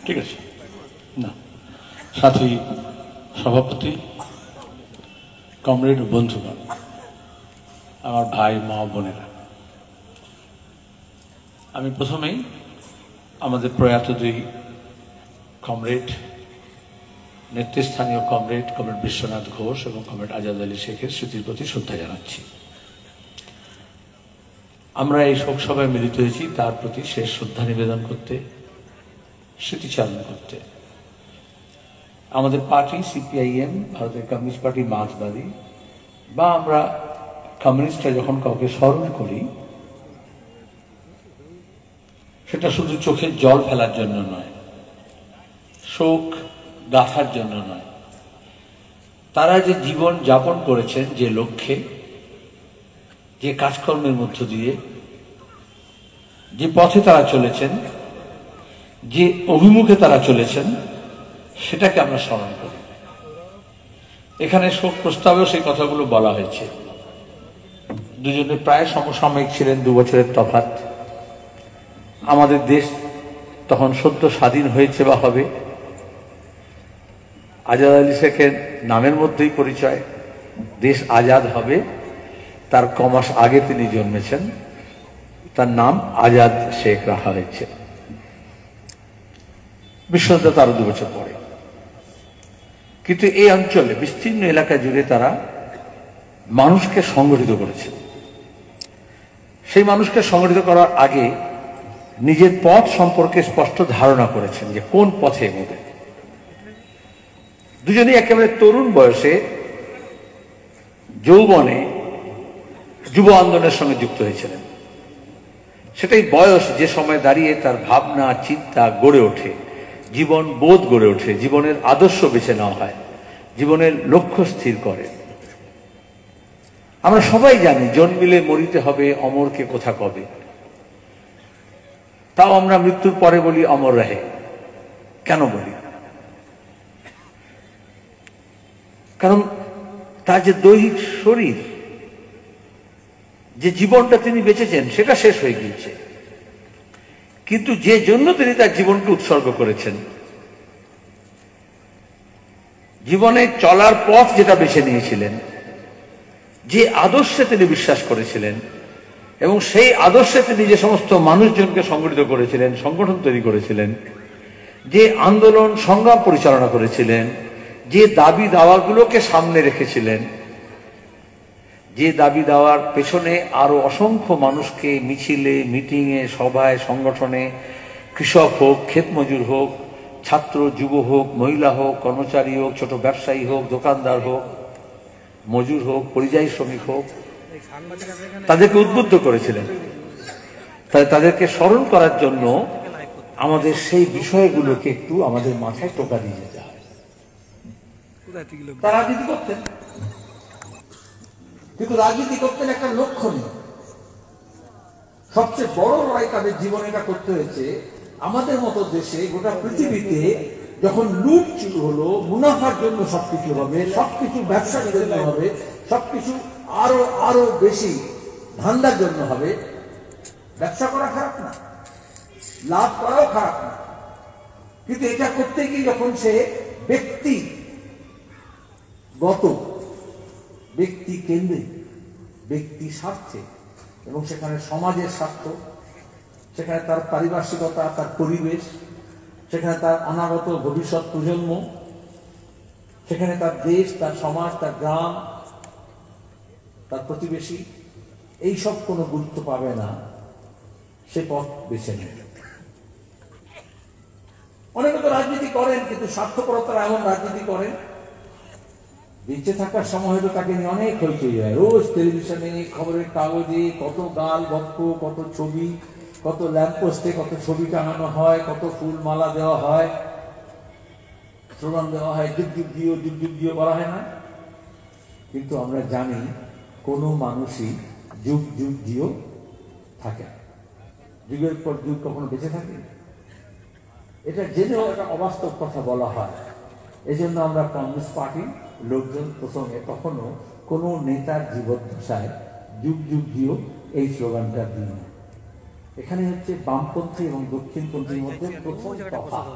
ঠিক আছে না, সাথী সভাপতি, কমরেড ও বন্ধুগণ, আমার ভাই মা বোনেরা, আমি প্রথমেই আমাদের প্রয়াত দুই কমরেড, নেতৃস্থানীয় কমরেড বিশ্বনাথ ঘোষ এবং কমরেড আজাদ আলী শেখের স্মৃতির প্রতি শ্রদ্ধা জানাচ্ছি। আমরা এই শোক সভায় মিলিত হয়েছি তার প্রতি শেষ শ্রদ্ধা নিবেদন করতে, স্মৃতিচারণ করতে। আমাদের পার্টি সিপিআইএম, ভারতের কমিউনিস্ট পার্টি মার্ক্সবাদী, বা আমরা কমিউনিস্টরা যখন কাউকে স্মরণ করি, সেটা শুধু চোখে জল ফেলার জন্য নয়, শোক গাঁথার জন্য নয়। তারা যে জীবন যাপন করেছেন, যে লক্ষ্যে, যে কাজকর্মের মধ্য দিয়ে, যে পথে তারা চলেছেন, যে অভিমুখে তারা চলেছেন, সেটাকে আমরা স্মরণ করি। এখানে শোক প্রস্তাবেও সেই কথাগুলো বলা হয়েছে। দুজনে প্রায় সমসাময়িক ছিলেন, 2 বছরের তফাৎ। আমাদের দেশ তখন সদ্য স্বাধীন হয়েছে বা হবে। আজাদ আলী শেখের নামের মধ্যেই পরিচয়, দেশ আজাদ হবে তার কমাস আগে তিনি জন্মেছেন, তার নাম আজাদ শেখ রাখা হয়েছে। বিশ্বনাথ আরো 2 বছর পরে। কিন্তু এই অঞ্চলে বিস্তীর্ণ এলাকা জুড়ে তারা মানুষকে সংগঠিত করেছে। সেই মানুষকে সংগঠিত করার আগে নিজের পথ সম্পর্কে স্পষ্ট ধারণা করেছেন যে কোন পথে এগোবে। দুজনেই একেবারে তরুণ বয়সে যৌবনে যুব আন্দোলনের সঙ্গে যুক্ত হয়েছিলেন। সেটাই বয়স যে সময় দাঁড়িয়ে তার ভাবনা চিন্তা গড়ে ওঠে, জীবন বোধ গড়ে ওঠে, জীবনের আদর্শ বেছে নেওয়া হয়, জীবনের লক্ষ্য স্থির করে। আমরা সবাই জানি জন্মিলে মরিতে হবে, অমরকে কোথা কবে। তাও আমরা মৃত্যুর পরে বলি অমর রহে। কেন বলি? কারণ তার যে দৈহিক শরীর, যে জীবনটা তিনি বেঁচেছেন, সেটা শেষ হয়ে গিয়েছে। কিন্তু যে জন্য তিনি তার জীবনকে উৎসর্গ করেছেন, জীবনে চলার পথ যেটা বেছে নিয়েছিলেন, যে আদর্শে তিনি বিশ্বাস করেছিলেন, এবং সেই আদর্শে তিনি যে সমস্ত মানুষজনকে সংগঠিত করেছিলেন, সংগঠন তৈরি করেছিলেন, যে আন্দোলন সংগ্রাম পরিচালনা করেছিলেন, যে দাবি দাওয়াগুলোকে সামনে রেখেছিলেন, যে দাবি দাওয়ার পেছনে আরো অসংখ্য মানুষকে মিছিলে, মিটিংয়ে, সভায়, সংগঠনে, কৃষক হোক, ক্ষেত মজুর হোক, ছাত্র যুব হোক, মহিলা হোক, কর্মচারী হোক, ছোট ব্যবসায়ী হোক, দোকানদার হোক, মজুর হোক, পরিযায়ী শ্রমিক হোক, তাদেরকে উদ্বুদ্ধ করেছিলেন। তাই তাদেরকে স্মরণ করার জন্য আমাদের সেই বিষয়গুলোকে একটু আমাদের মাথায় টোকা দিয়ে যেতে হয়। তারা রাজনীতি করতেন, কিন্তু রাজনীতি করতেন একটা লক্ষ্য নেই। সবচেয়ে বড় লড়াই তাদের জীবনে এটা করতে হয়েছে। আমাদের মতো দেশে, গোটা পৃথিবীতে যখন লুট শুরু হলো, মুনাফার জন্য সবকিছু হবে, সবকিছু ব্যবসার জন্য হবে, সবকিছু আরো আরো বেশি ধান্দার জন্য হবে। ব্যবসা করা খারাপ না, লাভ করাও খারাপ না, কিন্তু এটা করতে গিয়ে যখন সে ব্যক্তিগত, ব্যক্তি কেন্দ্রিক, ব্যক্তি স্বার্থে, এবং সেখানে সমাজের স্বার্থ, সেখানে তার পারিপার্শ্বিকতা, তার পরিবেশ, সেখানে তার অনাগত ভবিষ্যৎ প্রজন্ম, সেখানে তার দেশ, তার সমাজ, তার গ্রাম, তার প্রতিবেশী, এইসব কোনো গুরুত্ব পাবে না, সে পথ বেছে নেবে। অনেকে তো রাজনীতি করেন, কিন্তু স্বার্থপরতার এমন রাজনীতি করেন, বেঁচে থাকার সময় হয়তো তাকে নিয়ে অনেক হইচই হয়। রোজ টেলিভিশনে, খবরের কাগজে কত গাল গপ্প, কত ছবি, কত ল্যাম্পপোস্টে কত ছবি টাঙানো হয়, কত ফুল মালা দেওয়া হয়, স্লোগান দেওয়া হয়, যুগ যুগ দিও, যুগ যুগ দিও বলা হয় না। কিন্তু আমরা জানি কোনো মানুষই যুগ যুগ দিও থাকে, যুগের পর যুগ কখনো বেঁচে থাকে। এটা জেনেও একটা অবাস্তব কথা বলা হয়। এজন্য আমরা কমিউনিস্ট পার্টির লোকজন প্রসঙ্গে কখনো কোনো নেতার জীবদ্দশায় যুগ যুগ দিও এই স্লোগানটা দিই না। এখানে হচ্ছে বামপন্থী এবং দক্ষিণপন্থীর মধ্যে প্রথম তফাৎ।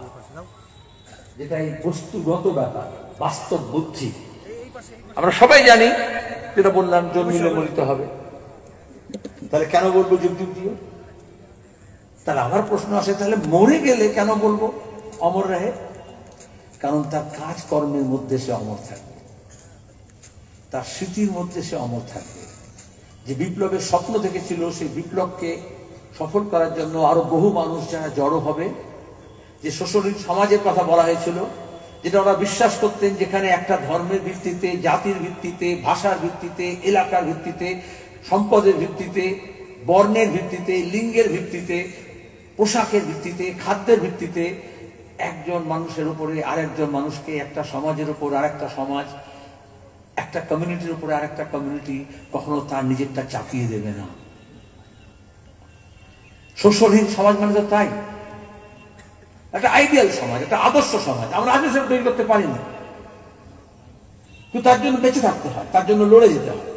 যেটা এই বস্তুগত ব্যাপার, বাস্তব বুদ্ধি। আমরা সবাই জানি, যেটা বললাম, জন্মিলে মরিতে হবে। তাহলে কেন বলবো যুগ যুগ দিয়ে? তাহলে আবার প্রশ্ন আসে, তাহলে মরে গেলে কেন বলবো অমর রহে? কারণ তার কাজ কর্মের মধ্যে সে অমর থাকবে, তার স্মৃতির মধ্যে সে অমর থাকবে। যে বিপ্লবের স্বপ্ন দেখেছিল, সেই বিপ্লবকে সফল করার জন্য আরো বহু মানুষ যারা জড়ো হবে, যে শোষণীয় সমাজের কথা বলা হয়েছিল, যেটা ওরা বিশ্বাস করতেন, যেখানে একটা ধর্মের ভিত্তিতে, জাতির ভিত্তিতে, ভাষার ভিত্তিতে, এলাকার ভিত্তিতে, সম্পদের ভিত্তিতে, বর্ণের ভিত্তিতে, লিঙ্গের ভিত্তিতে, পোশাকের ভিত্তিতে, খাদ্যের ভিত্তিতে একজন মানুষের উপরে আরেকজন মানুষকে, একটা সমাজের উপর আরেকটা সমাজ, একটা কমিউনিটির উপরে আরেকটা কমিউনিটি কখনো তার নিজেরটা চাপিয়ে দেবে না। শোষণহীন সমাজ মানে তো তাই, একটা আইডিয়াল সমাজ, একটা আদর্শ সমাজ। আমরা আজও সেটা তৈরি করতে পারি না, কিন্তু তার জন্য বেঁচে থাকতে হয়, তার জন্য লড়ে যেতে হয়।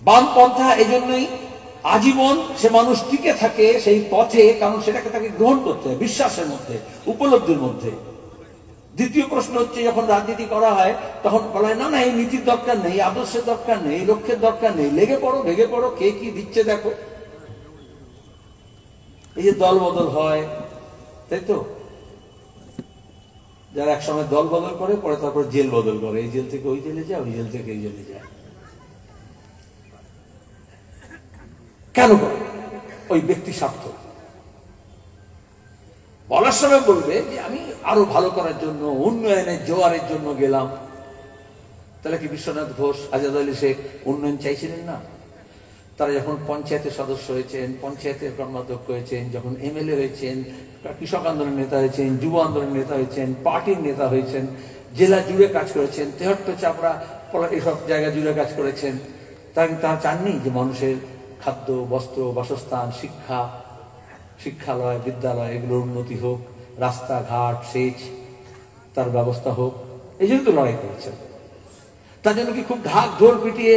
বামপন্থা এই জন্যই আজীবন সে মানুষ টিকে থাকে সেই পথে, কারণ সেটাকে তাকে গ্রহণ করতে হয় বিশ্বাসের মধ্যে, উপলব্ধির মধ্যে। দ্বিতীয় প্রশ্ন হচ্ছে, যখন রাজনীতি করা হয় তখন বলা হয়, না না, এই নীতির দরকার নেই, আদর্শের দরকার নেই, লক্ষ্যের দরকার নেই, লেগে পড়ো, ভেগে পড়ো, কে কি দিচ্ছে দেখো। এই যে দল বদল হয়, তাই তো, যারা একসময় দল বদল করে, পরে তারপর জেল বদল করে, এই জেল থেকে ওই জেলে যায়, ওই জেল থেকে এই জেলে যায়। কেন করে? ওই ব্যক্তি স্বার্থ। বলার সময় বলবে যে আমি আরো ভালো করার জন্য, উন্নয়নের জোয়ারের জন্য গেলাম। তাহলে কি বিশ্বনাথ ঘোষ, আজাদ আলী শেখ উন্নয়ন চাইছিলেন না? তারা যখন পঞ্চায়েতের সদস্য হয়েছেন, পঞ্চায়েতের কর্মাধ্যক্ষ হয়েছেন, যখন এমএলএ হয়েছেন, কৃষক আন্দোলনের নেতা হয়েছেন, যুব আন্দোলনের নেতা হয়েছেন, পার্টির নেতা হয়েছেন, জেলা জুড়ে কাজ করেছেন, তেহট্ট, চাপড়া, এসব জায়গা জুড়ে কাজ করেছেন। তারা চাননি যে মানুষের খাদ্য, বস্ত্র, বাসস্থান, শিক্ষা, শিক্ষালয়, বিদ্যালয়, এগুলোর উন্নতি হোক, রাস্তাঘাট, সেচ তার ব্যবস্থা হোক। এই জন্য তো লড়াই করেছেন। তার জন্য কি খুব ঢাক ঢোল পিটিয়ে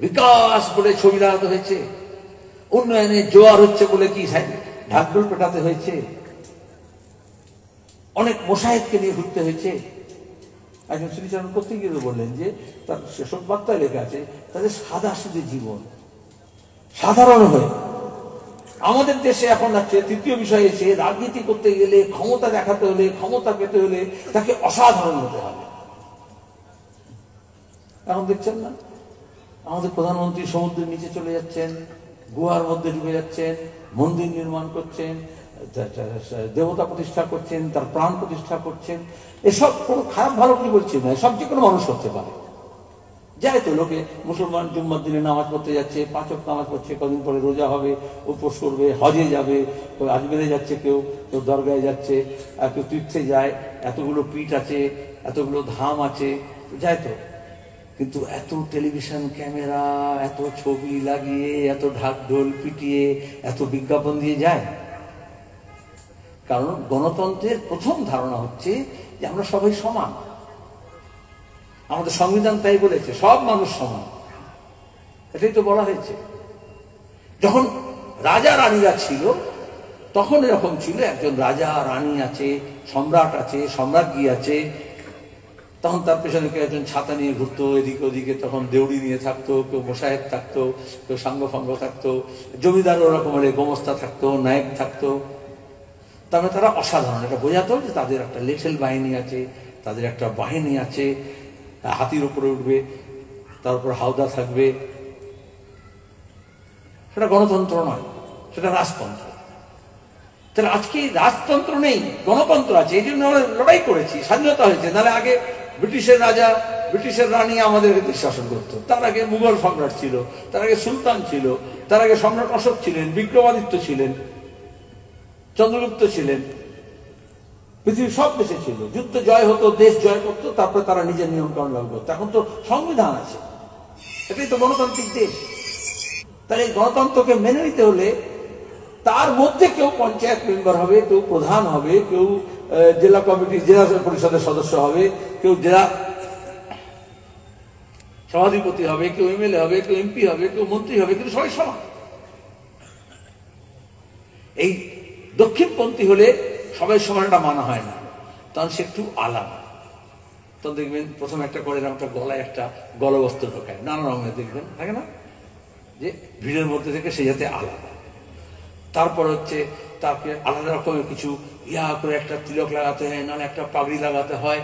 বিকাশ বলে ছবি লাগাতে হয়েছে? উন্নয়নের জোয়ার হচ্ছে বলে কি ঢাক ঢোল পেটাতে হয়েছে? অনেক মোশাহেদকে নিয়ে ঘুরতে হয়েছে। একজন শ্রীচরণ করতে গিয়ে বললেন যে তার শেষক বার্তায় লেখা আছে, তাদের সাদা সুদে জীবন, সাধারণ হয়ে। আমাদের দেশে এখন আছে তৃতীয় বিষয় এসে, রাজনীতি করতে গেলে, ক্ষমতা দেখাতে হলে, ক্ষমতা পেতে হলে তাকে অসাধারণ হতে হবে। এখন দেখছেন না, আমাদের প্রধানমন্ত্রী সমুদ্রের নিচে চলে যাচ্ছেন, গুহার মধ্যে ডুবে যাচ্ছেন, মন্দির নির্মাণ করছেন, দেবতা প্রতিষ্ঠা করছেন, তার প্রাণ প্রতিষ্ঠা করছেন। এসব কোনো খারাপ ভালো কি বলছি না, এসব যে কোনো মানুষ করতে পারে। যায় তো লোকে, মুসলমান জুম্মার দিনে নামাজ পড়তে যাচ্ছে, 5 ওয়াক্ত নামাজ পড়ছে, কদিন পরে রোজা হবে, উপোস করবে, হজে যাবে, কেউ আজমেরে যাচ্ছে, কেউ দরগায় যাচ্ছে, আর কেউ তীর্থে যায়। এতগুলো পীঠ আছে, এতগুলো ধাম আছে, যায় তো। কিন্তু এত টেলিভিশন ক্যামেরা, এত ছবি লাগিয়ে, এত ঢাক ঢোল পিটিয়ে, এত বিজ্ঞাপন দিয়ে যায়। কারণ গণতন্ত্রের প্রথম ধারণা হচ্ছে যে আমরা সবাই সমান। আমাদের সংবিধান তাই বলেছে, সব মানুষ সমান, এটাই তো বলা হয়েছে। যখন রাজা রানীরা ছিল তখন এরকম ছিল, একজন রাজা রানী আছে, সম্রাট আছে, সম্রাজ্ঞী আছে, তখন তার পেছনে কেউ একজন ছাতা নিয়ে ঘুরতো এদিকে ওদিকে, তখন দেউড়ি নিয়ে থাকতো, কেউ মোশাহেদ থাকতো, কেউ সাঙ্গফাঙ্গ থাকতো, জমিদার ওরকমের গোমস্তা থাকতো, নায়েক থাকতো। তারপরে তারা অসাধারণ, এটা বোঝাতো যে তাদের একটা লেখেল বাহিনী আছে, তাদের একটা বাহিনী আছে, হাতির উপরে উঠবে, তারপর হাওদা থাকবে। সেটা গণতন্ত্র নয়, সেটা রাজতন্ত্র। তাহলে আজকে রাজতন্ত্র নেই, গণতন্ত্র আছে, এই জন্য আমরা লড়াই করেছি, স্বাধীনতা হয়েছে। নাহলে আগে ব্রিটিশের রাজা, ব্রিটিশের রানী আমাদেরকে দেশ শাসন করতো। তার আগে মুঘল সম্রাট ছিল, তার আগে সুলতান ছিল, তার আগে সম্রাট অশোক ছিলেন, বিক্রমাদিত্য ছিলেন, চন্দ্রগুপ্ত ছিলেন, পৃথিবীর সব দেশে ছিল। যুদ্ধ জয় হতো, দেশ জয় করতো, তারপরে তারা নিজের নিয়ম কানুন লাগু করতো। এখন তো সংবিধান আছে, এটাই তো গণতান্ত্রিক দেশ। তাহলে এই গণতন্ত্রকে মেনে নিতে হলে তার মধ্যে কেউ পঞ্চায়েত মেম্বার হবে, কেউ প্রধান হবে, কেউ জেলা কমিটি, জেলা পরিষদের সদস্য হবে, কেউ জেলা সভাধিপতি হবে, কেউ এমএলএ হবে, কেউ এমপি হবে, কেউ মন্ত্রী হবে, কিন্তু সবাই সমান। এই দক্ষিণপন্থী হলে সবাই সমানটা মানা হয় না, তখন সে একটু আলাদা। তখন দেখবেন প্রথমে একটা করে একটা গলায় একটা গলবস্ত্র ঢোকায়, নানা রঙের দেখবেন থাকে না, যে ভিড়ের মধ্যে থেকে সে যাতে আলাদা। তারপর হচ্ছে তাকে আলাদা রকমের কিছু করে একটা তিলক লাগাতে হয়, নাহলে একটা পাগড়ি লাগাতে হয়,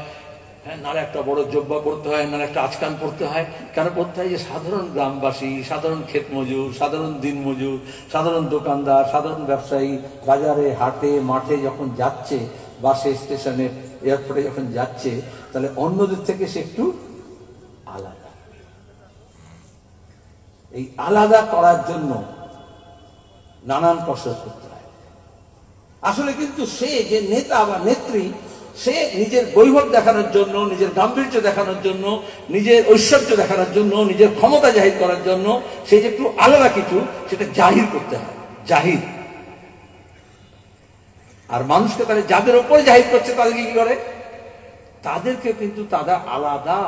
হ্যাঁ, নাহলে একটা বড় জব্বা পড়তে হয়, নাহলে একটা আচকান পড়তে হয়। কেন পড়তে হয়? যে সাধারণ গ্রামবাসী, সাধারণ ক্ষেত মজুর, সাধারণ দিন মজুর, সাধারণ দোকানদার, সাধারণ ব্যবসায়ী বাজারে হাটে মাঠে যখন যাচ্ছে, বাসে স্টেশনে এয়ারপোর্টে যখন যাচ্ছে, তাহলে অন্যদের থেকে সে একটু আলাদা। এই আলাদা করার জন্য নানান কসরত করতে হয়। আসলে কিন্তু সে যে নেতা বা নেত্রী, সে নিজের বৈভব দেখানোর জন্য, নিজের গাম্ভীর্য দেখানোর জন্য, নিজের ঐশ্বর্য দেখানোর জন্য, নিজের ক্ষমতা জাহির করার জন্য সে যে একটু আলাদা কিছু, সেটা জাহির করতে হয়, জাহির। আর মানুষকে তাহলে যাদের ওপরে জাহির করছে তাদেরকে কি করে? তাদেরকে কিন্তু তারা আলাদা।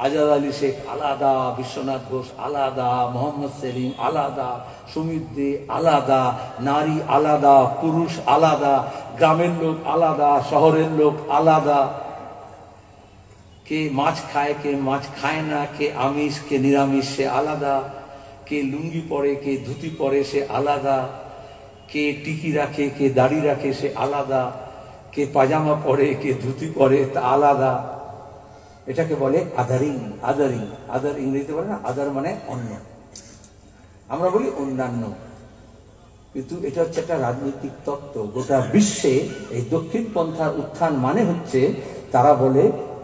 আজাদ আলী শেখ আলাদা, বিশ্বনাথ ঘোষ আলাদা, মোহাম্মদ সেলিম আলাদা, সুমিত দে আলাদা, নারী আলাদা, পুরুষ আলাদা, গ্রামের লোক আলাদা, শহরের লোক আলাদা, কে মাছ খায় কে মাছ খায় না, কে আমিষ কে নিরামিষ সে আলাদা, কে লুঙ্গি পরে কে ধুতি পরে সে আলাদা, কে টিকি রাখে কে দাড়ি রাখে সে আলাদা, কে পাজামা পরে কে ধুতি পরে তা আলাদা। এটাকে বলে আদারিং। আদারিং, আদার ইংরেজিতে বলে না, আদার মানে অন্য, আমরা বলি অন্যান্য। কিন্তু এটা হচ্ছে একটা রাজনৈতিক তত্ত্ব। গোটা বিশ্বে এই দক্ষিণ পন্থার উত্থান মানে হচ্ছে তারা বলে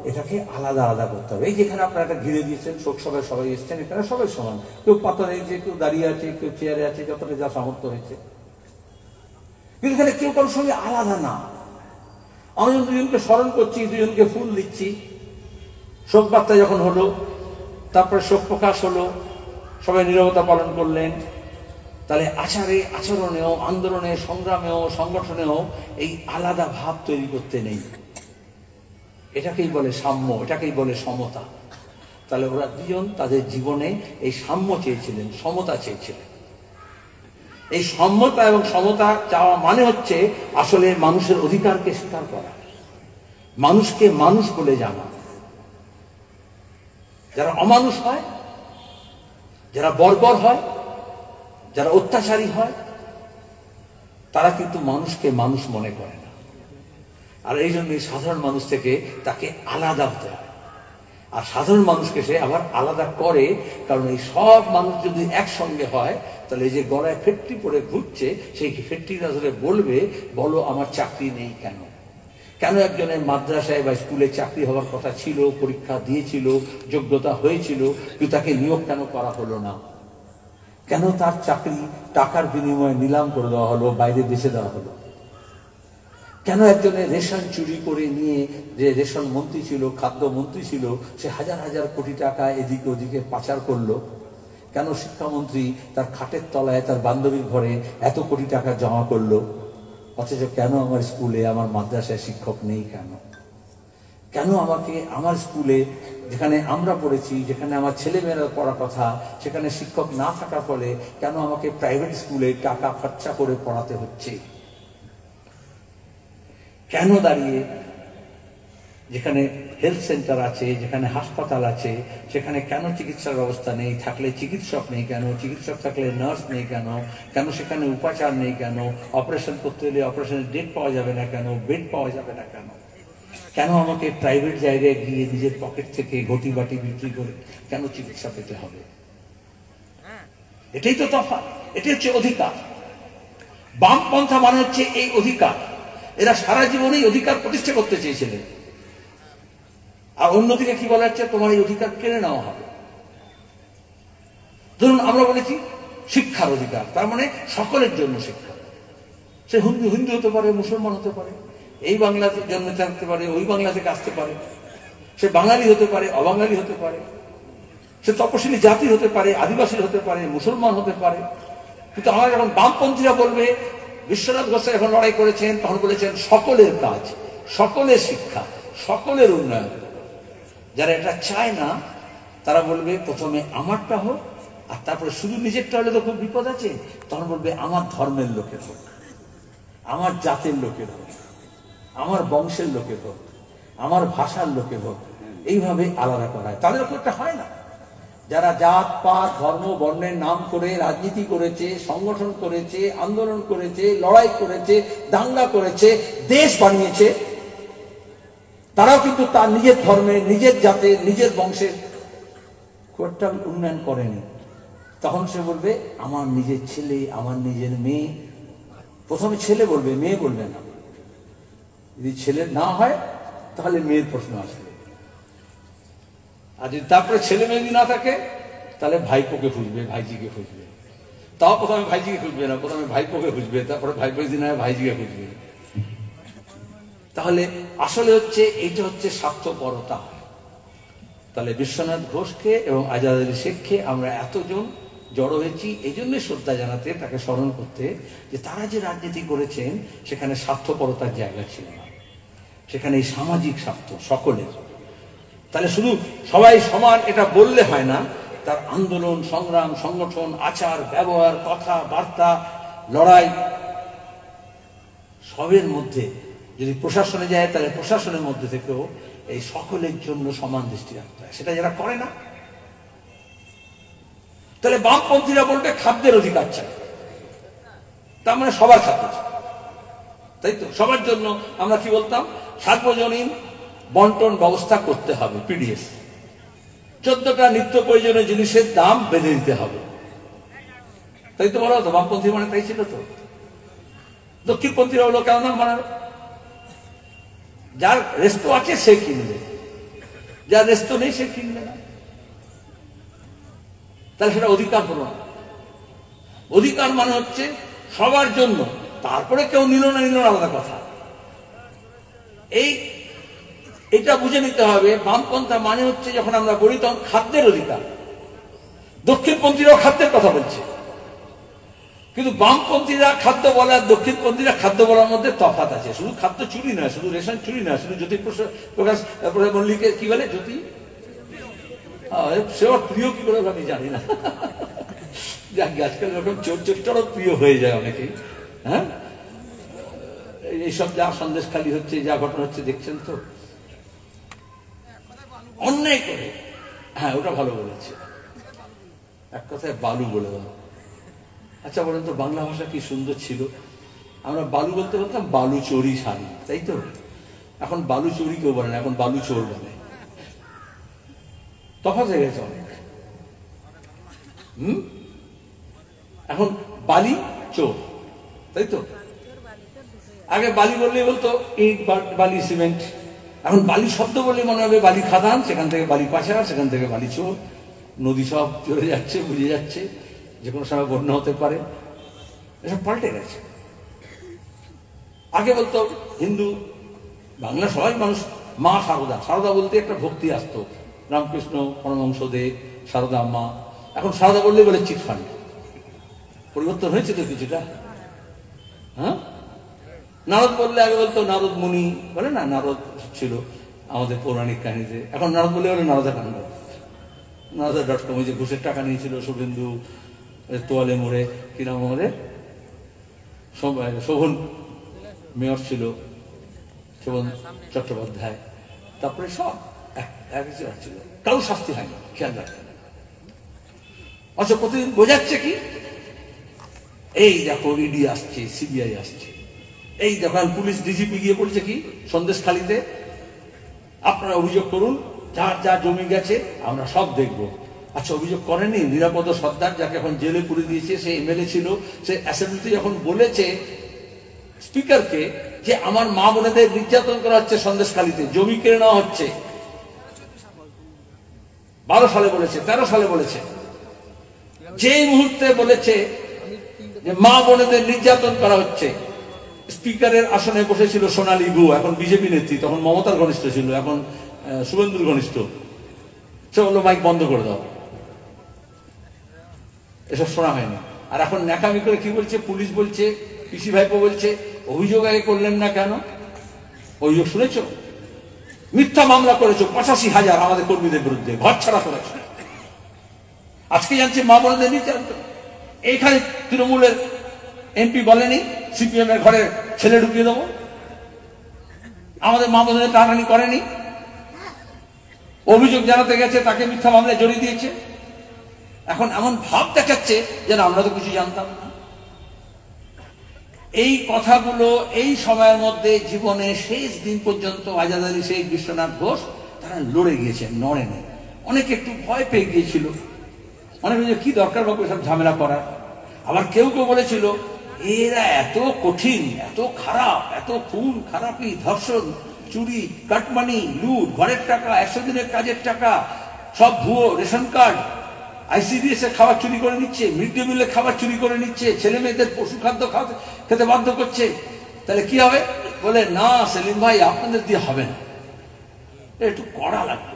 এটাকে আলাদা আলাদা করতে হবে। এই যেখানে আপনারা একটা ঘিরে দিয়েছেন, শোক সভায় সবাই এসছেন, এখানে সবাই সমান, কেউ পাথরে যে, কেউ দাঁড়িয়ে আছে, কেউ চেয়ারে আছে, যতটা যা সামর্থ্য হয়েছে। কিন্তু এখানে কেউ কারোর সঙ্গে আলাদা না। আমরা যখন দুজনকে স্মরণ করছি, দুজনকে ফুল দিচ্ছি, শোক বার্তা যখন হলো, তারপরে শোক প্রকাশ হলো, সবাই নীরবতা পালন করলেন, তাহলে আচারে আচরণেও, আন্দোলনে, সংগ্রামেও, সংগঠনেও এই আলাদা ভাব তৈরি করতে নেই। এটাকেই বলে সাম্য, এটাকেই বলে সমতা। তাহলে ওরা দুজন তাদের জীবনে এই সাম্য চেয়েছিলেন, সমতা চেয়েছিলেন। এই সাম্যতা এবং সমতা চাওয়া মানে হচ্ছে আসলে মানুষের অধিকারকে স্বীকার করা, মানুষকে মানুষ বলে জানা। যারা অমানুষ হয়, যারা বর্বর হয়, যারা অত্যাচারী হয়, তারা কিন্তু মানুষকে মানুষ মনে করে না। আর এই জন্যই সাধারণ মানুষ থেকে তাকে আলাদা হতে হয়। আর সাধারণ মানুষকে সে আবার আলাদা করে, কারণ এই সব মানুষ যদি একসঙ্গে হয়, তাহলে এই যে গলায় ফেটটি পরে ঘুরছে, সেই ফেটটিটা ধরে বলবে, বলো আমার চাকরি নেই কেন? কেন একজনের মাদ্রাসায় বা স্কুলে চাকরি হওয়ার কথা ছিল, পরীক্ষা দিয়েছিল, যোগ্যতা হয়েছিল, কিন্তু তাকে নিয়োগ কেন করা হলো না? কেন তার চাকরি টাকার বিনিময়ে নিলাম করে দেওয়া হলো, বাইরে বেচে দেওয়া হলো? কেন একজনের রেশন চুরি করে নিয়ে, যে রেশন মন্ত্রী ছিল, খাদ্য মন্ত্রী ছিল, সে হাজার হাজার কোটি টাকা এদিকে ওদিকে পাচার করলো? কেন শিক্ষামন্ত্রী তার খাটের তলায় তার বান্ধবীর ঘরে এত কোটি টাকা জমা করলো? অথচ কেন আমার স্কুলে, আমার মাদ্রাসায় শিক্ষক নেই কেন? কেন আমাকে আমার স্কুলে, যেখানে আমরা পড়েছি, যেখানে আমার ছেলেমেয়েরা পড়ার কথা, সেখানে শিক্ষক না থাকার ফলে কেন আমাকে প্রাইভেট স্কুলে টাকা খরচা করে পড়াতে হচ্ছে? কেন দাঁড়িয়ে যেখানে হেলথ সেন্টার আছে, যেখানে হাসপাতাল আছে, সেখানে কেন চিকিৎসার ব্যবস্থা নেই? থাকলে চিকিৎসক নেই কেন? চিকিৎসক থাকলে নার্স নেই কেন? কেন সেখানে উপাচার নেই কেন? অপারেশন করতে হলে অপারেশনের ডেট পাওয়া যাবে না কেন? বেড পাওয়া যাবে না কেন? কেন আমাকে প্রাইভেট জায়গায় গিয়ে নিজের পকেট থেকে ঘটি বাটি বিক্রি করে কেন চিকিৎসা পেতে হবে? এটাই তো তফাৎ, এটি হচ্ছে অধিকার। বামপন্থা মানে হচ্ছে এই অধিকার। এরা সারা জীবনেই অধিকার প্রতিষ্ঠা করতে চেয়েছিলেন। আর অন্যদিকে কি বলা হচ্ছে, তোমার এই অধিকার কেড়ে নেওয়া হবে। ধরুন আমরা বলেছি শিক্ষার অধিকার, তার মানে সকলের জন্য শিক্ষা। সে হিন্দু হতে পারে, মুসলমান হতে পারে, এই বাংলাতে জন্মে থাকতে পারে, ওই বাংলা থেকে আসতে পারে, সে বাঙালি হতে পারে, অবাঙালি হতে পারে, সে তপশিলি জাতি হতে পারে, আদিবাসী হতে পারে, মুসলমান হতে পারে। কিন্তু আমার যখন বামপন্থীরা বলবে, বিশ্বনাথ ঘোষ এখন লড়াই করেছেন, তখন বলেছেন সকলের কাজ, সকলের শিক্ষা, সকলের উন্নয়ন। যারা এটা চায় না তারা বলবে প্রথমে আমারটা হোক, আর তারপরে শুধু নিজেরটা হলে তো খুব বিপদ আছে, তখন বলবে আমার ধর্মের লোকের হোক। আমার জাতের লোকের হোক, আমার বংশের লোকের হোক, আমার ভাষার লোকের হোক, এইভাবে আলাদা করা হয়। তাদের ওপরটা হয় না। যারা জাত পাত ধর্ম বর্ণের নাম করে রাজনীতি করেছে, সংগঠন করেছে, আন্দোলন করেছে, লড়াই করেছে, দাঙ্গা করেছে, দেশ বানিয়েছে, তারাও কিন্তু তার নিজের ধর্মের, নিজের জাতের, নিজের বংশের খুব একটা উন্নয়ন করেনি। তখন সে বলবে আমার নিজের ছেলে, আমার নিজের মেয়ে। প্রথমে ছেলে বলবে, মেয়ে বলবে না। যদি ছেলে না হয় তাহলে মেয়ের প্রশ্ন আসবে, আর যদি তারপরে ছেলে মেয়ে না থাকে তাহলে ভাইপোকে খুঁজবে, ভাইজিকে খুঁজবে। তাও প্রথমে ভাইজিকে খুঁজবে না, প্রথমে ভাইপোকে খুঁজবে, তারপরে ভাইপো যদি না হয় ভাইজিকে খুঁজবে। তাহলে আসলে হচ্ছে এইটা হচ্ছে স্বার্থপরতা। তাহলে বিশ্বনাথ ঘোষকে এবং আজাদ আলী শেখকে আমরা এতজন জড়ো হয়েছি এই জন্যই শ্রদ্ধা জানাতে, তাকে স্মরণ করতে, যে তারা যে রাজনীতি করেছেন সেখানে স্বার্থপরতার জায়গা ছিল না, সেখানে এই সামাজিক স্বার্থ সকলের। তাহলে শুধু সবাই সমান এটা বললে হয় না, তার আন্দোলন সংগ্রাম, সংগঠন, আচার ব্যবহার, কথা বার্তা, লড়াই, সবের মধ্যে যদি প্রশাসনে যায় তাহলে প্রশাসনের মধ্যে থেকেও এই সকলের জন্য সমান দৃষ্টি রাখতে হয়। সেটা যারা করে না, তাহলে বামপন্থীরা বলবে খাদ্যের অধিকার চাই, তার মানে সবার খাদ্য চাই, তাই তো? সবার জন্য আমরা কি বলতাম, সার্বজনীন বন্টন ব্যবস্থা করতে হবে, পিডিএস। 14টা নিত্য প্রয়োজনীয় জিনিসের দাম বেঁধে দিতে হবে, তাই তো বলা হতো। বামপন্থী মানে তাই ছিল তো। দক্ষিণপন্থীরা হলো কেন না, মানে যার রেস্তো আছে সে কিনবে, যার রেস্তো নেই সে কিনবে না। তাহলে সেটা অধিকার হলো না। অধিকার মানে হচ্ছে সবার জন্য, তারপরে কেউ নিল না নিল না আলাদা কথা। এটা বুঝে নিতে হবে। বামপন্থা মানে হচ্ছে যখন আমরা বলি তখন খাদ্যের অধিকার। দক্ষিণপন্থীরাও খাদ্যের কথা বলছে, কিন্তু বামপন্থীরা খাদ্য বলা আর দক্ষিণপন্থীরা খাদ্য বলার মধ্যে তফাৎ আছে। শুধু খাদ্য চুরি নয়, শুধু রেশন চুরি নয়, শুধু জ্যোতিপ্রকাশ মল্লিকের কি বলে জ্যোতি, সে প্রিয় কি করে আমি জানি না, আজকাল এরকম চোর চরিত্রও প্রিয় হয়ে যায় অনেকেই। হ্যাঁ, এইসব যা সন্দেশ খালি হচ্ছে, যা ঘটনা হচ্ছে দেখছেন তো, অন্যায় করে। হ্যাঁ, ওটা ভালো বলেছে, এক কথায় বালু বলে দাও। আচ্ছা বলেন তো, বাংলা ভাষা কি সুন্দর ছিল। আমরা বালু বলতে বলতাম বালু চোরি শাড়ি, তাই তো? এখন বালু চোরি কেউ বলে না, এখন বালু চোর বলে। তফাৎ হয়ে গেছে অনেক। এখন বালি চোর, তাই তো? আগে বালি বললেই বলতো ইট বালি সিমেন্ট, এখন বালি শব্দ বললে মনে হবে বালি খাদান, সেখান থেকে বালি পাচার, সেখান থেকে বালি চোর। নদী সব চলে যাচ্ছে, বুঝে যাচ্ছে, যে কোনো সময় বন্যা হতে পারে। এসব পাল্টে গেছে। আগে বলতো হিন্দু, বাংলা সবাই মানুষ মা সারদা, সারদা বলতে একটা ভক্তি আসতো, রামকৃষ্ণ পরমহংসদেব, সারদা মা। এখন সারদা বললেই বলে চিটফান্ড। পরিবর্তন হয়েছে তো কিছুটা। হ্যাঁ, নারদ বললে আগে বলতো নারদ মুনি, বলে না, নারদ ছিল আমাদের পৌরাণিক কাহিনীতে। এখন নারদ বললে বলে নারদা কাণ্ড, নারদা.com, ওই যে ঘুষের টাকা নিয়েছিল শুভেন্দু তোয়ালে মোড়ে, কিনা মোড়ে শোভন মেয়র ছিল, শোভন চট্টোপাধ্যায়, তারপরে সব এক ছিল, কারো শাস্তি হয়নি, খেয়াল রাখেন। অথচ প্রতিদিন বোঝাচ্ছে কি, এই দেখো ইডি আসছে, সিবিআই আসছে, এই দেখো পুলিশ ডিজিপি গিয়ে বলছে কি সন্দেশখালীতে, আপনারা অভিযোগ করুন, যার যা জমি গেছে আমরা সব দেখব। আচ্ছা, অভিযোগ করেনি নিরাপদ সর্দার, যাকে এখন জেলে পুরে দিয়েছে, সে এমএলএ ছিল, সে অ্যাসেম্বলিতে যখন বলেছে স্পিকারকে যে আমার মা বোনেদের নির্যাতন করা হচ্ছে সন্দেশখালীতে, জমি কেড়ে নেওয়া হচ্ছে, 12 সালে বলেছে, 13 সালে বলেছে, যেই মুহূর্তে বলেছে যে মা বোনেদের নির্যাতন করা হচ্ছে, স্পিকারের আসনে বসেছিল সোনালী গুহ, এখন বিজেপি নেত্রী, তখন মমতার ঘনিষ্ঠ ছিল, এখন শুভেন্দুর ঘনিষ্ঠ। সে বললো মাইক বন্ধ করে দাও, এসব শোনা হয়নি। আর এখন ন্যাকামি করে কি বলছে, পুলিশ বলছে, পিসি ভাইপো বলছে, অভিযোগ আগে করলেন না কেন? অভিযোগ শুনেছ? মিথ্যা মামলা করেছো 85,000 আমাদের কর্মীদের বিরুদ্ধে, ঘর ছাড়া করেছ। আজকে জানছে মা বোনদের নির্যাতন। এইখানে তৃণমূলের এমপি বলেনি সিপিএম এর ঘরে ছেলে ঢুকিয়ে দেবো। আমাদের মা বোনদের টানাটানি করেনি, অভিযোগ জানাতে গেছে তাকে মিথ্যা মামলায় জড়িয়ে দিয়েছে। এখন এমন ভাব দেখাচ্ছে যেন আমরা তো কিছু জানতাম না। এই কথাগুলো এই সময়ের মধ্যে জীবনে শেষ দিন পর্যন্ত আজাদ আলী শেখ, বিশ্বনাথ ঘোষ তারা লড়ে গিয়েছেন, নড়ে নেই। অনেকে একটু ভয় পেয়ে গিয়েছিল, অনেকে কি দরকার বাবু সব ঝামেলা করার। আবার কেউ কেউ বলেছিল এরা এত কঠিন, এত খারাপ, এত খুন খারাপি, ধর্ষণ, চুরি, কাটমানি, লুট, ঘরের টাকা, 100 দিনের কাজের টাকা, সব ভুয়ো রেশন কার্ড, ICDS এর খাবার চুরি করে নিচ্ছে, মিড ডে মিলের খাবার চুরি করে নিচ্ছে, ছেলে মেয়েদের পশু খাদ্য খেতে বাধ্য করছে। তাহলে কি হবে? বলে না সেলিম ভাই আপনাদের দিয়ে হবে না, একটু কড়া লাগবে।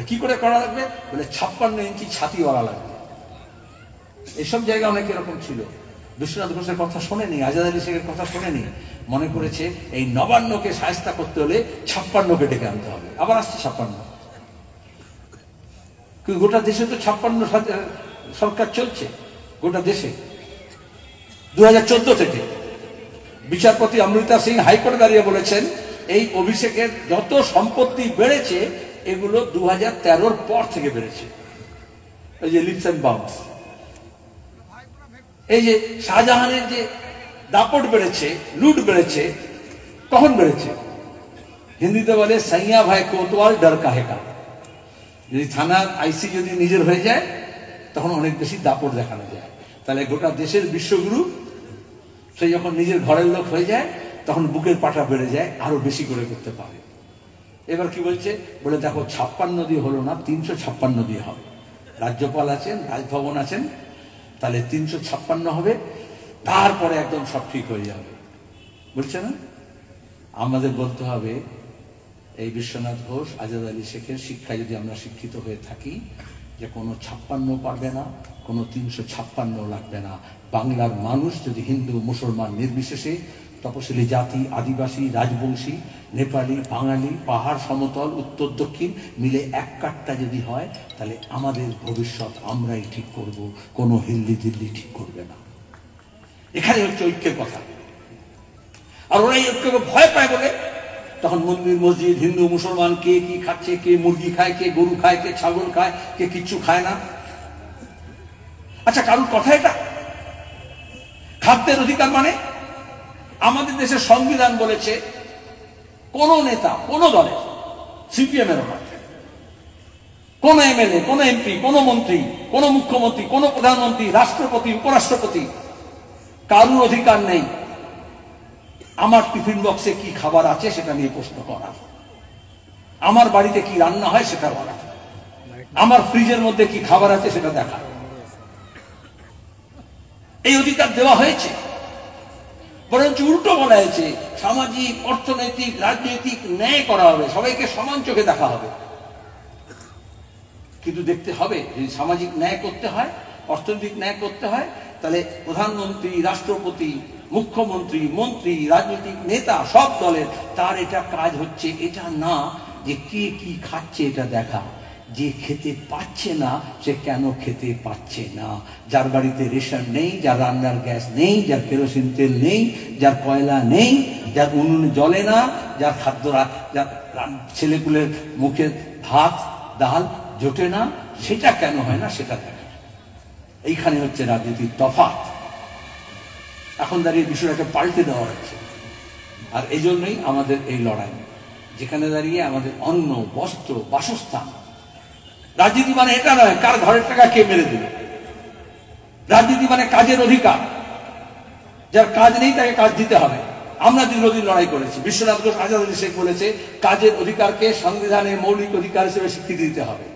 কি করে কড়া লাগবে? বলে 56 ইঞ্চি ছাতিওয়ালা লাগবে। এইসব জায়গায় অনেক এরকম ছিল। বিশ্বনাথ ঘোষের কথা শোনেনি, আজাদ আলী শেখের কথা শোনেনি, মনে করেছে এই 59কে শায়েস্তা করতে হলে 56কে ডেকে আনতে হবে। আবার আসছে 56। গোটা দেশে তো 56 সরকার চলছে, গোটা দেশে 2014 থেকে। বিচারপতি অমৃতা সিং হাইকোর্টে দাঁড়িয়ে বলেছেন এই অভিষেকের যত সম্পত্তি বেড়েছে এগুলো 2013 পর থেকে বেড়েছে। এই যে লিপস এন্ড বাউন্স, এই যে শাহজাহানের যে দাপট বেড়েছে, লুট বেড়েছে, কখন বেড়েছে? হিন্দিতে বলে সাইয়া ভাই কোতওয়াল ডর কাহেকা। যদি থানার আইসি যদি নিজের হয়ে যায় তখন অনেক বেশি দাপট দেখানো যায়। তাহলে গোটা দেশের বিশ্বগুরু সে যখন নিজের ঘরের লোক হয়ে যায় তখন বুকের পাটা বেড়ে যায়, আরো বেশি করে করতে পারে। এবার কি বলছে? বলে দেখো 56 দিয়ে হলো না, 356 দিয়ে হবে। রাজ্যপাল আছেন, রাজভবন আছেন, তাহলে 356 হবে, তারপরে একদম সব ঠিক হয়ে যাবে। বলছে না? আমাদের বলতে হবে এই বিশ্বনাথ ঘোষ, আজাদ আলী শেখের শিক্ষায় যদি আমরা শিক্ষিত হয়ে থাকি যে কোনো 56 পারবে না, কোনো 356 লাগবে না। বাংলার মানুষ যদি হিন্দু মুসলমান নির্বিশেষে, তপশিলি জাতি, আদিবাসী, রাজবংশী, নেপালি, বাঙালি, পাহাড় সমতল, উত্তর দক্ষিণ মিলে এক কাট্টা যদি হয় তাহলে আমাদের ভবিষ্যৎ আমরাই ঠিক করব, কোনো হিল্লি দিল্লি ঠিক করবে না। এখানে হচ্ছে ঐক্যের কথা। আর ওরা এই ঐক্যকে ভয় পায় বলে তখন মন্দির মসজিদ, হিন্দু মুসলমান কে কি খাচ্ছে, কে মুরগি খায়, কে গরু খায়, কে ছাগল খায়, কে কিচ্ছু খায় না। আচ্ছা, কারুর কথা এটা? খাদ্যের অধিকার মানে আমাদের দেশের সংবিধান বলেছে কোন নেতা, কোন দলের, সিপিএম এর কোন MLA, কোন MP, কোন মন্ত্রী, কোন মুখ্যমন্ত্রী, কোন প্রধানমন্ত্রী, রাষ্ট্রপতি, উপরাষ্ট্রপতি, কারুর অধিকার নেই আমার টিফিন বক্সে কি খাবার আছে সেটা নিয়ে প্রশ্ন করা, আমার বাড়িতে কি রান্না হয় সেটা বলা, আমার ফ্রিজের মধ্যে কি খাবার আছে সেটা দেখা। এই অধিকার দেওয়া হয়েছে। বরঞ্চ উল্টো বলা হয়েছে সামাজিক, অর্থনৈতিক, রাজনৈতিক ন্যায় করা হবে, সবাইকে সমান চোখে দেখা হবে। কিন্তু দেখতে হবে যদি সামাজিক ন্যায় করতে হয়, অর্থনৈতিক ন্যায় করতে হয়, তাহলে প্রধানমন্ত্রী, রাষ্ট্রপতি, মুখ্যমন্ত্রী, মন্ত্রী, রাজনৈতিক নেতা, সব দলের তার এটা কাজ হচ্ছে এটা না যে কে কি খাচ্ছে এটা দেখা, যে খেতে পাচ্ছে না সে কেন খেতে পাচ্ছে না। যার বাড়িতে রেশন নেই, যার রান্নার গ্যাস নেই, যার কেরোসিন তেল নেই, যার কয়লা নেই, যার উনুন জ্বলে না, যার খাদ্য, যার ছেলেপুলের মুখে ভাত ডাল জোটে না, সেটা কেন হয় না সেটা দেখা। এইখানে হচ্ছে রাজনীতির তফাৎ। এখন দাঁড়িয়ে বিষয়টাকে পাল্টে দেওয়া হচ্ছে। আর এই জন্যই আমাদের এই লড়াই, যেখানে দাঁড়িয়ে আমাদের অন্ন, বস্ত্র, বাসস্থান। রাজনীতি মানে এটা নয় কার ঘরের টাকা কে মেরে দিবে। রাজনীতি মানে কাজের অধিকার, যার কাজ নেই তাকে কাজ দিতে হবে। আমরা দীর্ঘদিন লড়াই করেছি। বিশ্বনাথ ঘোষ, আজাদ আলী শেখ বলেছে কাজের অধিকারকে সংবিধানের মৌলিক অধিকার হিসেবে স্বীকৃতি দিতে হবে।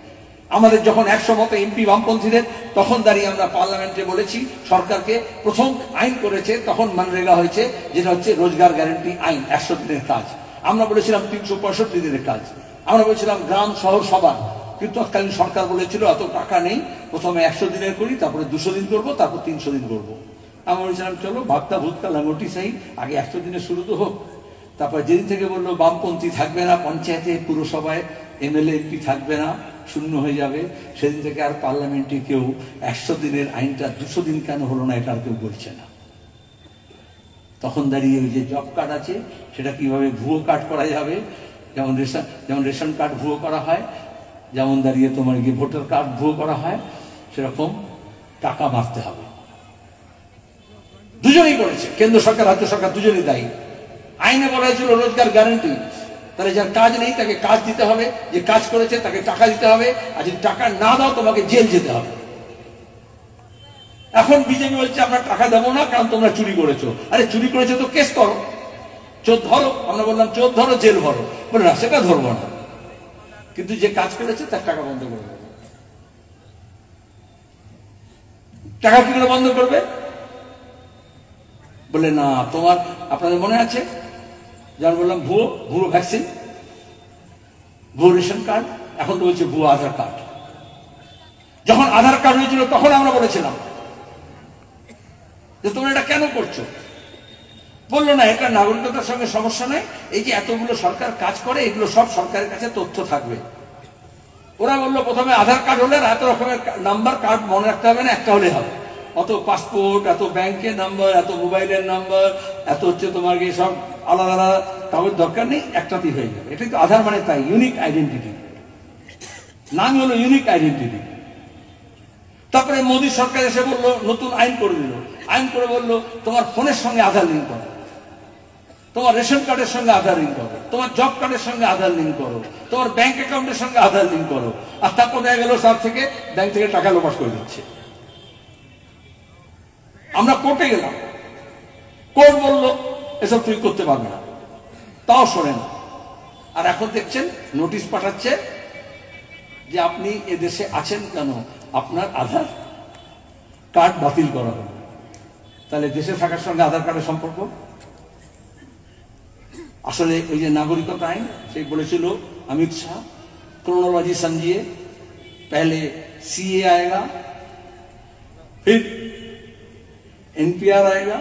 আমাদের যখন 100 মতো MP বামপন্থীদের, তখন দাঁড়িয়ে আমরা পার্লামেন্টে বলেছি সরকারকে, প্রথম আইন করেছে তখন মানরেগা হয়েছে, যেটা হচ্ছে রোজগার গ্যারান্টি আইন, 100 দিনের কাজ। আমরা বলেছিলাম 365 দিনের কাজ। আমরা বলেছিলাম গ্রাম শহর সবার, কিন্তু তৎকালীন সরকার বলেছিল এত টাকা নেই, প্রথমে 100 দিনের করি, তারপরে 200 দিন করবো, তারপর 300 দিন করবো। আমরা বলেছিলাম চলো ভাবতা ভূতকা লাঙ্গটি চাই, আগে 100 দিনের শুরু তো হোক। তারপর যেদিন থেকে বললো বামপন্থী থাকবে না, পঞ্চায়েতে পুরসভায় MLA MP থাকবে না, শূন্য হয়ে যাবে, সেদিন থেকে আর পার্লামেন্টে কেউ 100 দিনের আইনটা 200 দিন কেন হলো না এটা আর কেউ বলছে না। তখন দাঁড়িয়ে ওই যে জব কার্ড আছে সেটা কিভাবে ভুয়ো কার্ড করা যাবে, যেমন রেশন কার্ড ভুয়ো করা হয়, যেমন দাঁড়িয়ে তোমার গিয়ে ভোটার কার্ড ভুয়ো করা হয়, সেরকম টাকা মারতে হবে। দুজনেই করেছে, কেন্দ্র সরকার রাজ্য সরকার দুজনেই দায়ী। আইনে বলা হয়েছিল রোজগার গ্যারান্টি, তাহলে যার কাজ নেই তাকে কাজ দিতে হবে, যে কাজ করেছে তাকে টাকা দিতে হবে, আর যদি টাকা না দাও তোমাকে জেল যেতে হবে। এখন বিজেপি বলছে আমরা টাকা দেবো না কারণ তোমরা চুরি করেছো। আরে চুরি করেছো তো কেস করো, চোর ধরো। আমরা বললাম চোর ধরো, জেল ভরো। বলে না, সেটা ধরবো না, কিন্তু যে কাজ করেছে তার টাকা বন্ধ করে দেবো। টাকা কি করে বন্ধ করবে? বলে না, তোমার আপনাদের মনে আছে যেমন বললাম ভুয়ো ভ্যাকসিন, ভুয়ো রেশন কার্ড, এখন তো বলছে ভুয়ো আধার কার্ড। যখন আধার কার্ড হয়েছিল তখন আমরা বলেছিলাম যে তোমরা এটা কেন করছো? বললো না, এটা নাগরিকতার সঙ্গে সমস্যা নেই, এই যে এতগুলো সরকার কাজ করে এগুলো সব সরকারের কাছে তথ্য থাকবে। ওরা বললো প্রথমে আধার কার্ড হলে এত রকমের নাম্বার কার্ড মনে রাখতে হবে না, একটা হলে হবে। অত পাসপোর্ট, এত ব্যাংকের নাম্বার, এত মোবাইলের নাম্বার, এত হচ্ছে তোমার সব আলাদা আলাদা কাগজ দরকার নেই, একটাতেই হয়ে যাবে। এটা কিন্তু আধার মানে তাই, ইউনিক আইডেন্টিটি, নাম হলো ইউনিক আইডেন্টিটি। তারপরে মোদী সরকার এসে বললো, নতুন আইন করে দিল, আইন করে বললো তোমার ফোনের সঙ্গে আধার লিঙ্ক করো, তোমার রেশন কার্ডের সঙ্গে আধার লিঙ্ক করো, তোমার জব কার্ডের সঙ্গে আধার লিঙ্ক করো, তোমার ব্যাংক অ্যাকাউন্টের সঙ্গে আধার লিঙ্ক করো। আর তারপর দেখা গেল তার থেকে ব্যাংক থেকে টাকা লোপাট করে দিচ্ছে। আমরা কোর্টে গেলাম, কোর্ট বললো এসব তুই করতে পারবে না, তাও শোনেন। আর এখন দেখছেন নোটিশ পাঠাচ্ছে যে আপনি এদেশে আছেন কেন, আপনার আধার কার্ড বাতিল করা হবে। তাহলে দেশে থাকার সঙ্গে আধার কার্ডের সম্পর্ক? আসলে ওই যে নাগরিকতা আইন, সেই বলেছিল अमित शाह, क्रोनोलॉजी समझिए, पहले सीए आएगा, फिर एनपीआर आएगा,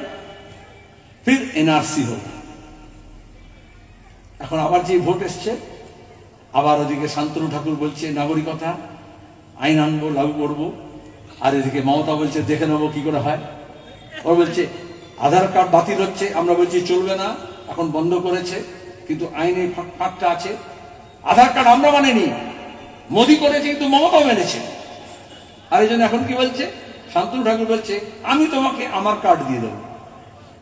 फिर एनआरसी होगा। এখন আবার যে ভোট এসছে, আবার ওদিকে শান্তনু ঠাকুর বলছে নাগরিকতা আইন আনবো, লাগু করবো, আর এদিকে মমতা বলছে দেখে নেবো কি করে হয়। ও বলছে আধার কার্ড বাতিল হচ্ছে, আমরা বলছি চলবে না, এখন বন্ধ করেছে, কিন্তু আইনে ফাঁকটা আছে। আধার কার্ড আমরা মানিনি, মোদী করেছে, কিন্তু মমতাও মেনেছে। আর এই জন্য এখন কি বলছে, শান্তনু ঠাকুর বলছে আমি তোমাকে আমার কার্ড দিয়ে দেবো,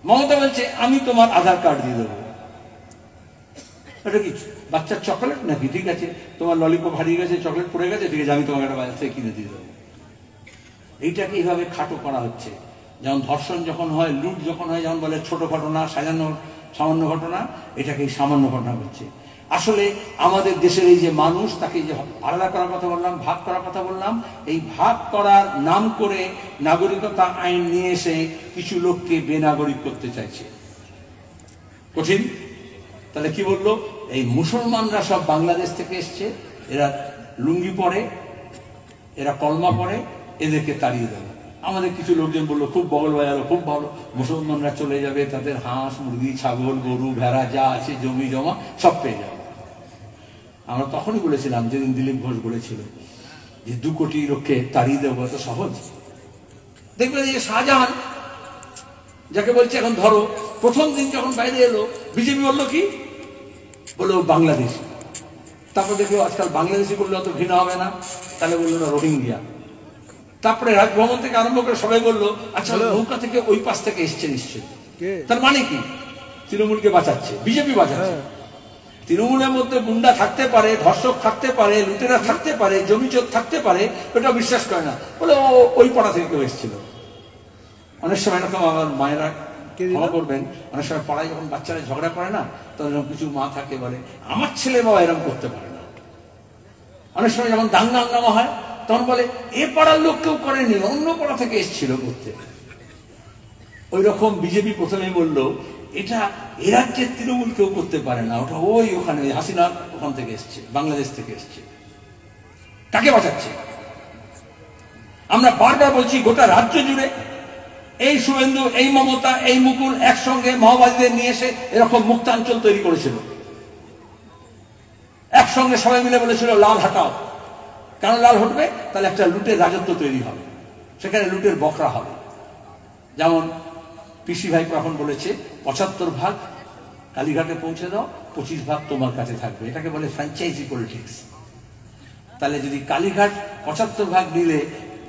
মমতা বলছে আমি তোমার আধার কার্ড দিয়ে দেবো। এটা কি বাচ্চার চকলেট নাকি? ঠিক আছে, তোমার ললিপপ হারিয়ে গেছে, চকলেট পড়ে গেছে, ঠিক আছে আমি তোমাকে একটা বাজার থেকে কিনে দিয়ে দেবো। এইটাকে এইভাবে খাটো করা হচ্ছে। যেমন ধর্ষণ যখন হয়, লুট যখন হয়, যেমন বলে ছোট ঘটনা, সাজানো সামান্য ঘটনা, এটাকে সামান্য ঘটনা হচ্ছে। আসলে আমাদের দেশের এই যে মানুষ, তাকে যে আলাদা করার কথা বললাম, ভাগ করার কথা বললাম, এই ভাগ করার নাম করে নাগরিকতা আইন নিয়ে এসে কিছু লোককে বেনাগরিক করতে চাইছে। কঠিন। তাহলে কি বললো, এই মুসলমানরা সব বাংলাদেশ থেকে এসছে, এরা লুঙ্গি পরে, এরা কলমা পরে, এদেরকে তাড়িয়ে দেবে। আমাদের কিছু লোকজন বললো খুব বগল বাজালো, খুব ভালো, মুসলমানরা চলে যাবে, তাদের হাঁস মুরগি ছাগল গরু ভেড়া যা আছে জমি জমা সব পেয়ে যাবে। আমরা তখনই বলেছিলাম, যেদিন দিলীপ ঘোষ বলেছিল যে 2 কোটি লোককে তাড়িয়ে দেবো, এত সহজ। দেখবেন এই শাহজাহান যাকে বলছে এখন ধরো, প্রথম দিন যখন বাইরে এলো, বিজেপি বললো কি, বললো বাংলাদেশ। তারপর দেখলো আজকাল বাংলাদেশি বললে অত ঘৃণা হবে না, তাহলে বললো না রোহিঙ্গিয়া। তারপরে রাজভবন থেকে আরম্ভ করে সবাই বললো আচ্ছা নৌকা থেকে ওই পাশ থেকে এসছে নিশ্চয়। তার মানে কি, তৃণমূলকে বাঁচাচ্ছে, বিজেপি বাঁচাচ্ছে। তৃণমূলের মধ্যে গুন্ডা থাকতে পারে, ধর্ষক থাকতে পারে, লুটেরা থাকতে পারে, জমিচোর থাকতে পারে, ওটা বিশ্বাস করে না, বলে ও ওই পাড়া থেকে কেউ এসেছিল। অনেক সময় এরকম আমার মায়েরা ক্ষমা করবেন, অনেক সময় পাড়ায় যখন বাচ্চারা ঝগড়া করে না, তখন কিছু মা থাকে বলে আমার ছেলে বাবা এরকম করতে পারে না। অনেক সময় যখন দাঙ্গা হাঙ্গামা হয়, তখন বলে এ পাড়ার লোক কেউ করেনি, অন্য পাড়া থেকে এসেছিল করতে। ওই রকম বিজেপি প্রথমে বললো এটা এ রাজ্যের তৃণমূল কেউ করতে পারে না, ওটা ওই ওখানে হাসিনা ওখান থেকে এসছে, বাংলাদেশ থেকে এসছে। কাকে বাঁচাচ্ছে? আমরা বারবার বলছি গোটা রাজ্য জুড়ে এই শুভেন্দু, এই মমতা, এই মুকুল একসঙ্গে মাওবাদীদের নিয়ে এসে এরকম মুক্তাঞ্চল তৈরি করেছিল। একসঙ্গে সবাই মিলে বলেছিল লাল হাটাও। কেন লাল হটবে? তাহলে একটা লুটের রাজত্ব তৈরি হবে, সেখানে লুটের বকরা হবে। যেমন পিসি ভাই এখন বলেছে 75 ভাগ কালীঘাটে পৌঁছে দাও, 25 ভাগ তোমার কাছে থাকবে। এটাকে বলে ফ্র্যাঞ্চাইজি পলিটিক্স। তাহলে যদি কালীঘাট 75 ভাগ নিলে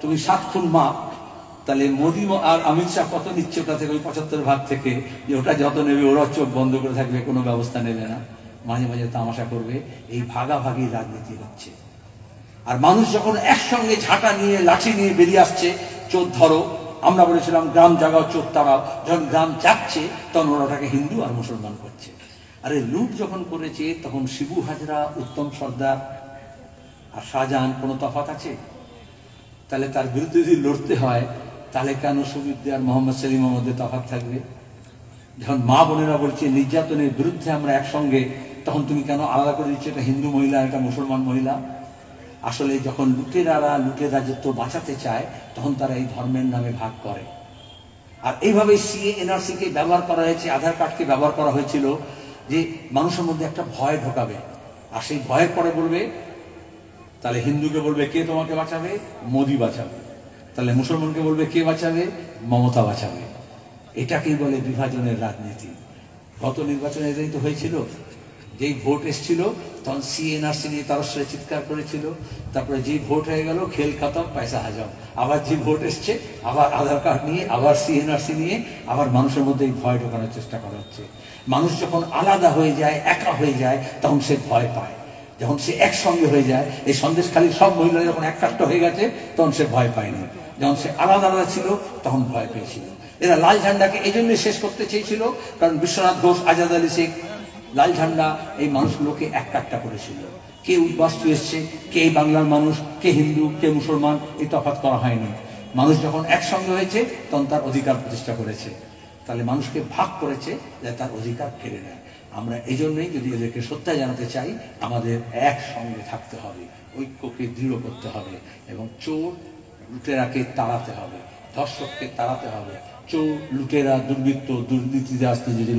তুমি 7 খুন মাপ, তাহলে মোদী আর অমিত শাহ কত নিচ্ছে ওটা থেকে, ওই 75 ভাগ থেকে, যে ওটা যত নেবে ওরা চোখ বন্ধ করে থাকবে, কোনো ব্যবস্থা নেবে না, মাঝে মাঝে তামাশা করবে। এই ভাগাভাগি রাজনীতি হচ্ছে। আর মানুষ যখন একসঙ্গে ঝাঁটা নিয়ে লাঠি নিয়ে বেরিয়ে আসছে, চোর ধরো, আমরা বলেছিলাম গ্রাম জাগাও চোর তাড়াও, যখন গ্রাম যাচ্ছে তখন ওরা ওটাকে হিন্দু আর মুসলমান করছে। আরে লুট যখন করেছে তখন শিবু হাজরা, উত্তম সর্দার আর শাহজাহান কোনো তফাৎ আছে? তাহলে তার বিরুদ্ধে যদি লড়তে হয় তাহলে কেন সুবিদ্দে আর মোহাম্মদ সেলিমের মধ্যে তফাৎ থাকবে? যখন মা বোনেরা বলছে নির্যাতনের বিরুদ্ধে আমরা একসঙ্গে, তখন তুমি কেন আলাদা করে দিচ্ছ এটা হিন্দু মহিলা এটা মুসলমান মহিলা? আসলে যখন লুটেরারা লুটের রাজত্ব বাঁচাতে চায় তখন তারা এই ধর্মের নামে ভাগ করে। আর এইভাবে সিএ এনআরসি কে ব্যবহার করা হয়েছে, আধার কার্ডকে ব্যবহার করা হয়েছিল যে মানুষের মধ্যে একটা ভয় ঢোকাবে। আর সেই ভয়ের পরে বলবে, তাহলে হিন্দুকে বলবে কে তোমাকে বাঁচাবে? মোদি বাঁচাবে। তাহলে মুসলমানকে বলবে কে বাঁচাবে? মমতা বাঁচাবে। এটাকেই বলে বিভাজনের রাজনীতি। গত নির্বাচনে এটাই তো হয়েছিল। যেই ভোট এসেছিল তখন সিএনআরসি নিয়ে তারস্বরে চিৎকার করেছিল, তারপরে যে ভোট হয়ে গেল খেল খতম, পয়সা হাজাম। আবার যে ভোট এসছে আবার আধার কার্ড নিয়ে, আবার সিএনআরসি নিয়ে, আবার মানুষের মধ্যে এই ভয় ঢোকানোর চেষ্টা করা হচ্ছে। মানুষ যখন আলাদা হয়ে যায়, একা হয়ে যায়, তখন সে ভয় পায়। যখন সে একসঙ্গে হয়ে যায়, এই সন্দেশখালীর সব মহিলা যখন একটা হয়ে গেছে তখন সে ভয় পায়নি। যখন সে আলাদা আলাদা ছিল তখন ভয় পেয়েছিল। এরা লাল ঝান্ডাকে এই জন্যই শেষ করতে চেয়েছিল, কারণ বিশ্বনাথ ঘোষ, আজাদ আলী শেখ, লাল ঝান্ডা এই মানুষগুলোকে একটা করেছিল। কে উদ্বাস্তু এসছে, কে বাংলার মানুষ, কে হিন্দু, কে মুসলমান, এই তফাৎ করা হয়নি। মানুষ যখন একসঙ্গে হয়েছে তখন তার অধিকার প্রতিষ্ঠা করেছে। তাহলে মানুষকে ভাগ করেছে যে তার অধিকার কেড়ে নেয়। আমরা এই জন্যই যদি এদেরকে শ্রদ্ধা জানাতে চাই, আমাদের একসঙ্গে থাকতে হবে, ঐক্যকে দৃঢ় করতে হবে এবং চোর লুটেরাকে তাড়াতে হবে, ধর্ষককে তাড়াতে হবে। চোর, লুটেরা, দুর্বৃত্ত, দুর্নীতিতে যদি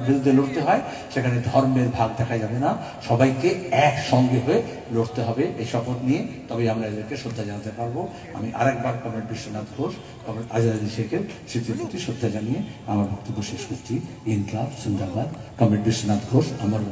বিরুদ্ধে লড়তে হয় সেখানে ধর্মের ভাগ দেখা যাবে না, সবাইকে একসঙ্গে হয়ে লড়তে হবে। এই শপথ নিয়ে তবে আমরা এদেরকে শ্রদ্ধা জানাতে পারবো। আমি আরেকবার কমরেড বিশ্বনাথ ঘোষ, কমরেড আজাদ আলী শেখের স্মৃতির প্রতি শ্রদ্ধা জানিয়ে আমার বক্তব্য শেষ করছি। ইনকলাব জিন্দাবাদ। কমরেড বিশ্বনাথ ঘোষ আমার